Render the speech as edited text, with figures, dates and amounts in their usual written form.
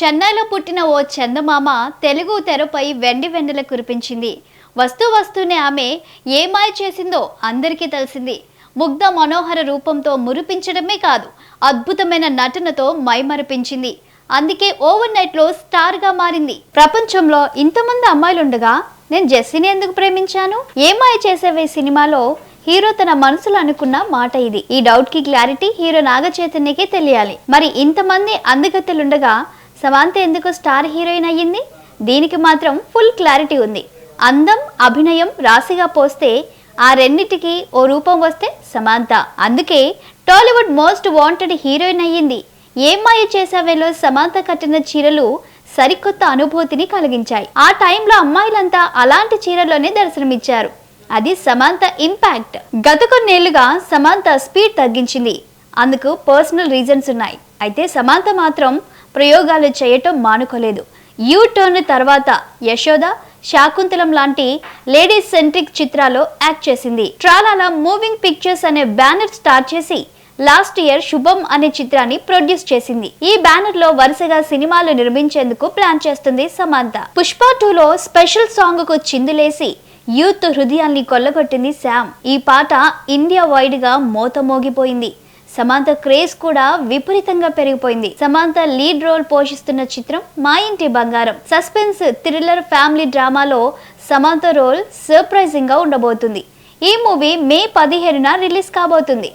చెన్నైలో పుట్టిన ఓ చందమామ తెలుగు తెరపై వెండి వెన్నెల కురిపించింది. వస్తూనే ఆమె ఏ మాయ చేసిందో అందరికీ తెలిసింది. ముగ్ధ మనోహర రూపంతో మురిపించడమే కాదు, అద్భుతమైన నటనతో మైమరిపించింది. అందుకే ఓవర్ నైట్ లో స్టార్ గా మారింది. ప్రపంచంలో ఇంతమంది అమ్మాయిలుండగా నేను జెస్సీని ఎందుకు ప్రేమించాను? ఏ మాయ చేసేవే సినిమాలో హీరో తన మనసులో అనుకున్న మాట ఇది. ఈ డౌట్ కి క్లారిటీ హీరో నాగ చైతన్యకే తెలియాలి. మరి ఇంతమంది అందగత్తెలుండగా సమంత ఎందుకు స్టార్ హీరోయిన్ అయ్యింది? దీనికి మాత్రం ఫుల్ క్లారిటీ ఉంది. అందం, అభినయం రాశిగా పోస్తే ఆ రెండిటికి ఓ రూపం వస్తే సమంత. అందుకే టాలీవుడ్ మోస్ట్ వాంటెడ్ హీరోయిన్ అయ్యింది. ఏం మాయ చేసావేలో సమంత కట్టిన చీరలు సరికొత్త అనుభూతిని కలిగించాయి. ఆ టైంలో అమ్మాయిలంతా అలాంటి చీరల్లోనే దర్శనమిచ్చారు. అది సమంత ఇంపాక్ట్. గత కొన్నేళ్లుగా సమంత స్పీడ్ తగ్గించింది. అందుకు పర్సనల్ రీజన్స్ ఉన్నాయి. అయితే సమంత మాత్రం ప్రయోగాలు చేయటం మానుకోలేదు. యూ టర్న్ తర్వాత యశోద, శాకుంతలం లాంటి లేడీస్ సెంట్రిక్ చిత్రాల్లో యాక్ట్ చేసింది. ట్రాలాలా మూవింగ్ పిక్చర్స్ అనే బ్యానర్ స్టార్ట్ చేసి లాస్ట్ ఇయర్ శుభం అనే చిత్రాన్ని ప్రొడ్యూస్ చేసింది. ఈ బ్యానర్ లో వరుసగా సినిమాలు నిర్మించేందుకు ప్లాన్ చేస్తుంది సమంత. పుష్ప 2లో స్పెషల్ సాంగ్ కు చిందులేసి యూత్ హృదయాల్ని కొల్లగొట్టింది శామ్. ఈ పాట ఇండియా వైడ్ గా మోత మోగిపోయింది. సమంత క్రేజ్ కూడా విపరీతంగా పెరిగిపోయింది. సమంత లీడ్ రోల్ పోషిస్తున్న చిత్రం మా ఇంటి బంగారం. సస్పెన్స్ థ్రిల్లర్ ఫ్యామిలీ డ్రామాలో సమంత రోల్ సర్ప్రైజింగ్ గా ఉండబోతుంది. ఈ మూవీ మే 17న రిలీజ్ కాబోతుంది.